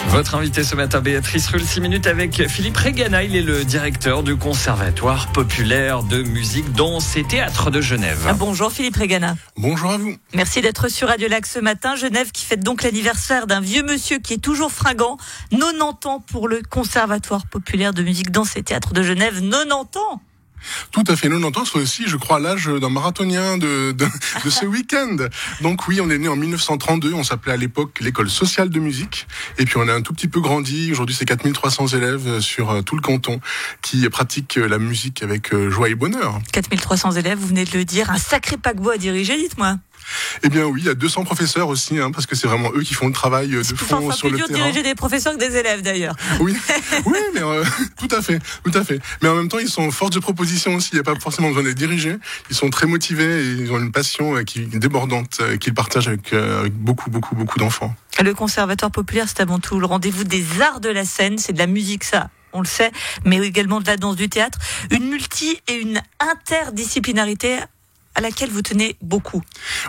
Votre invité ce matin, Béatrice Rulle, 6 minutes avec Philippe Régana. Il est le directeur du Conservatoire populaire de musique, danse et théâtre de Genève. Bonjour Philippe Régana. Bonjour à vous. Merci d'être sur Radio Lac ce matin. Genève qui fête donc l'anniversaire d'un vieux monsieur qui est toujours fringant. 90 ans pour le Conservatoire populaire de musique, danse et théâtre de Genève. 90 ans. Tout à fait, 90 ans, c'est aussi, je crois, l'âge d'un marathonien de ce week-end. Donc oui, on est né en 1932, on s'appelait à l'époque l'école sociale de musique, et puis on a un tout petit peu grandi. Aujourd'hui, c'est 4300 élèves sur tout le canton qui pratiquent la musique avec joie et bonheur. 4300 élèves, vous venez de le dire, un sacré paquebot à diriger, dites-moi. Eh bien oui, il y a 200 professeurs aussi, parce que c'est vraiment eux qui font le travail de fond sur le terrain. C'est plus dur de diriger des professeurs que des élèves d'ailleurs. Oui, oui, mais tout à fait. Mais en même temps, ils sont force de proposition aussi. Il n'y a pas forcément besoin de les diriger. Ils sont très motivés et ils ont une passion qui est débordante, qu'ils partagent avec beaucoup d'enfants. Le Conservatoire populaire, c'est avant tout le rendez-vous des arts de la scène. C'est de la musique, ça, on le sait, mais également de la danse, du théâtre. Une multi et une interdisciplinarité à laquelle vous tenez beaucoup.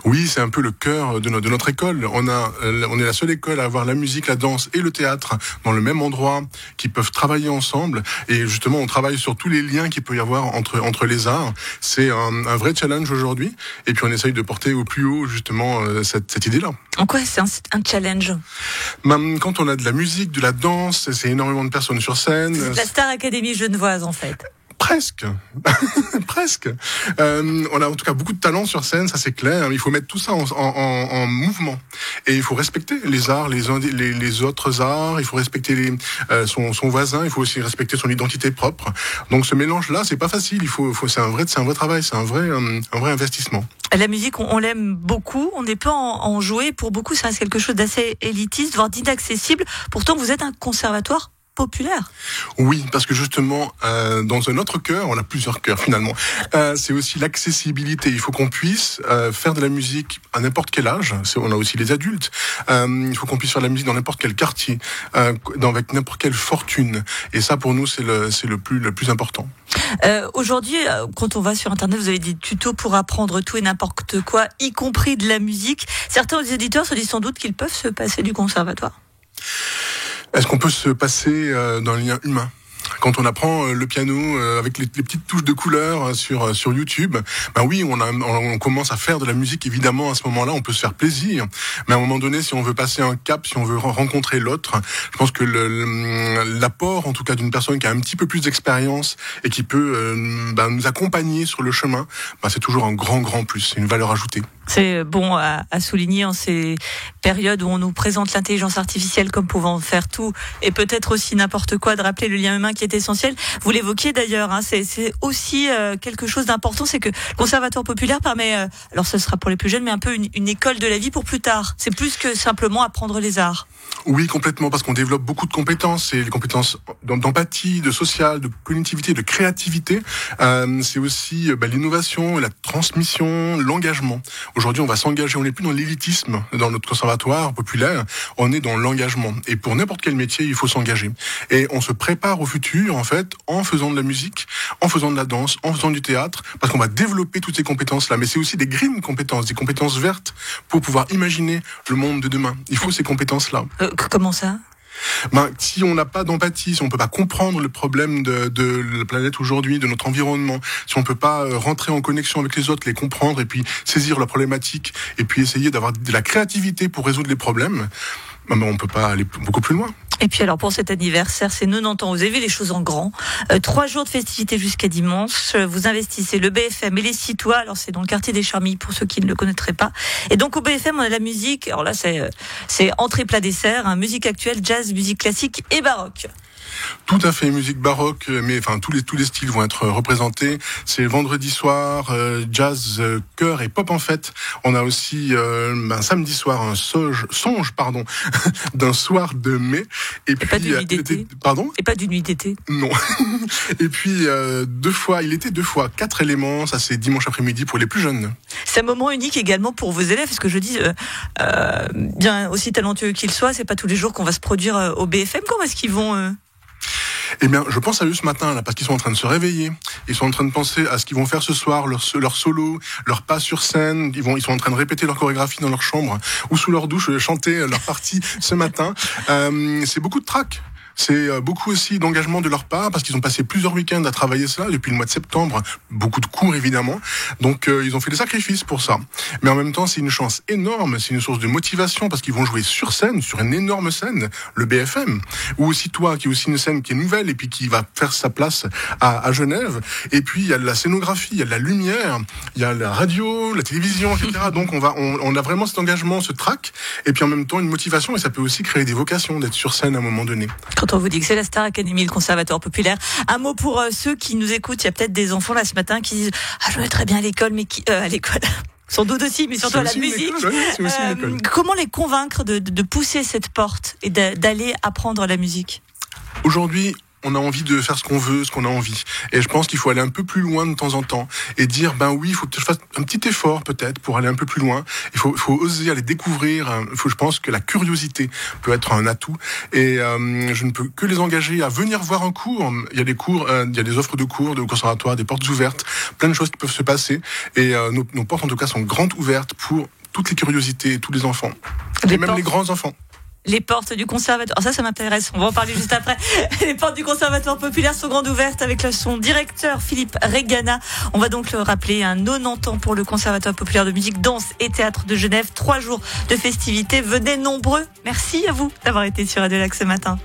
Oui, c'est un peu le cœur de notre école. On est la seule école à avoir la musique, la danse et le théâtre dans le même endroit, qui peuvent travailler ensemble. Et justement, on travaille sur tous les liens qu'il peut y avoir entre les arts. C'est un vrai challenge aujourd'hui. Et puis on essaye de porter au plus haut justement cette idée-là. En quoi c'est un challenge ? Quand on a de la musique, de la danse, c'est énormément de personnes sur scène. C'est la Star Academy genevoise en fait. Presque. Presque. On a en tout cas beaucoup de talent sur scène, ça c'est clair. Il faut mettre tout ça en mouvement. Et il faut respecter les arts, les autres arts. Il faut respecter son voisin. Il faut aussi respecter son identité propre. Donc ce mélange-là, c'est pas facile. C'est un vrai travail. C'est un vrai investissement. La musique, on l'aime beaucoup. On n'est pas en jouer. Pour beaucoup, ça reste quelque chose d'assez élitiste, voire d'inaccessible. Pourtant, vous êtes un conservatoire populaire. Oui, parce que justement, dans un autre cœur, on a plusieurs cœurs finalement, c'est aussi l'accessibilité. Il faut qu'on puisse faire de la musique à n'importe quel âge. On a aussi les adultes. Il faut qu'on puisse faire de la musique dans n'importe quel quartier, avec n'importe quelle fortune. Et ça, pour nous, c'est le plus important. Aujourd'hui, quand on va sur Internet, vous avez des tutos pour apprendre tout et n'importe quoi, y compris de la musique. Certains auditeurs se disent sans doute qu'ils peuvent se passer du conservatoire. Est-ce qu'on peut se passer d'un lien humain ? Quand on apprend le piano avec les petites touches de couleur sur YouTube, ben oui, on commence à faire de la musique. Évidemment, à ce moment-là, on peut se faire plaisir. Mais à un moment donné, si on veut passer un cap, si on veut rencontrer l'autre, je pense que l'apport, en tout cas, d'une personne qui a un petit peu plus d'expérience et qui peut nous accompagner sur le chemin, c'est toujours un grand plus. C'est une valeur ajoutée. C'est bon à souligner en ces périodes où on nous présente l'intelligence artificielle comme pouvant faire tout et peut-être aussi n'importe quoi, de rappeler le lien humain qui est essentiel. Vous l'évoquiez d'ailleurs, c'est aussi quelque chose d'important, c'est que le Conservatoire populaire permet, alors ce sera pour les plus jeunes, mais un peu une école de la vie pour plus tard. C'est plus que simplement apprendre les arts. Oui, complètement, parce qu'on développe beaucoup de compétences. C'est les compétences d'empathie, de social, de cognitivité, de créativité. C'est aussi l'innovation, la transmission, l'engagement. Aujourd'hui, on va s'engager. On n'est plus dans l'élitisme dans notre conservatoire populaire. On est dans l'engagement. Et pour n'importe quel métier, il faut s'engager. Et on se prépare au futur, en fait, en faisant de la musique, en faisant de la danse, en faisant du théâtre, parce qu'on va développer toutes ces compétences-là. Mais c'est aussi des green compétences, des compétences vertes pour pouvoir imaginer le monde de demain. Il faut ces compétences-là. Comment ça ? Si on n'a pas d'empathie, si on peut pas comprendre le problème de la planète aujourd'hui, de notre environnement, si on peut pas rentrer en connexion avec les autres, les comprendre et puis saisir la problématique et puis essayer d'avoir de la créativité pour résoudre les problèmes, on peut pas aller beaucoup plus loin. Et puis alors pour cet anniversaire, c'est 90 ans, vous avez vu les choses en grand. 3 jours de festivités jusqu'à dimanche. Vous investissez le BFM et les Citois. Alors c'est dans le quartier des Charmilles pour ceux qui ne le connaîtraient pas. Et donc au BFM, on a la musique. Alors là, c'est entrée plat dessert, musique actuelle, jazz, musique classique et baroque. Tout à fait, musique baroque, mais enfin tous les styles vont être représentés. C'est vendredi soir, jazz, chœur et pop en fait. On a aussi un samedi soir un songe d'un soir de mai. Et puis pas d'une nuit d'été. Pardon ? Et pas d'une nuit d'été. Non. Et puis il était 2 fois 4 éléments. Ça c'est dimanche après-midi pour les plus jeunes. C'est un moment unique également pour vos élèves, parce que je dis bien aussi talentueux qu'ils soient, c'est pas tous les jours qu'on va se produire au BFM. Comment est-ce qu'ils vont Eh bien, je pense à eux ce matin, là, parce qu'ils sont en train de se réveiller. Ils sont en train de penser à ce qu'ils vont faire ce soir, leur solo, leur pas sur scène. Ils sont en train de répéter leur chorégraphie dans leur chambre ou sous leur douche, chanter leur partie ce matin. C'est beaucoup de trac. C'est beaucoup aussi d'engagement de leur part parce qu'ils ont passé plusieurs week-ends à travailler ça depuis le mois de septembre, beaucoup de cours évidemment, donc ils ont fait des sacrifices pour ça. Mais en même temps, c'est une chance énorme, c'est une source de motivation parce qu'ils vont jouer sur scène, sur une énorme scène, le BFM, ou aussi toi qui est aussi une scène qui est nouvelle et puis qui va faire sa place à Genève. Et puis il y a de la scénographie, il y a de la lumière, il y a la radio, la télévision, etc. Donc on a vraiment cet engagement, ce trac, et puis en même temps une motivation, et ça peut aussi créer des vocations d'être sur scène à un moment donné. Quand on vous dit que c'est la Star Academy, le Conservatoire populaire, un mot pour ceux qui nous écoutent. Il y a peut-être des enfants là ce matin qui disent je vais très bien à l'école, mais à l'école, sans doute aussi, mais surtout à la musique. Comment les convaincre de pousser cette porte et d'aller apprendre la musique? Aujourd'hui, on a envie de faire ce qu'on veut, ce qu'on a envie. Et je pense qu'il faut aller un peu plus loin de temps en temps et dire, oui, il faut que je fasse un petit effort peut-être pour aller un peu plus loin. Il faut oser aller découvrir. Je pense que la curiosité peut être un atout. Et je ne peux que les engager à venir voir un cours. Il y a des cours, il y a des offres de cours de conservatoire, des portes ouvertes, plein de choses qui peuvent se passer. Et nos portes en tout cas sont grandes ouvertes pour toutes les curiosités, tous les enfants. Et même les grands enfants. Les portes du conservatoire, ça m'intéresse, on va en parler juste après. Les portes du conservatoire populaire sont grandes ouvertes avec son directeur Philippe Regana. On va donc le rappeler, 90 ans pour le conservatoire populaire de musique, danse et théâtre de Genève. 3 jours de festivités, venez nombreux. Merci à vous d'avoir été sur Radio Lac ce matin.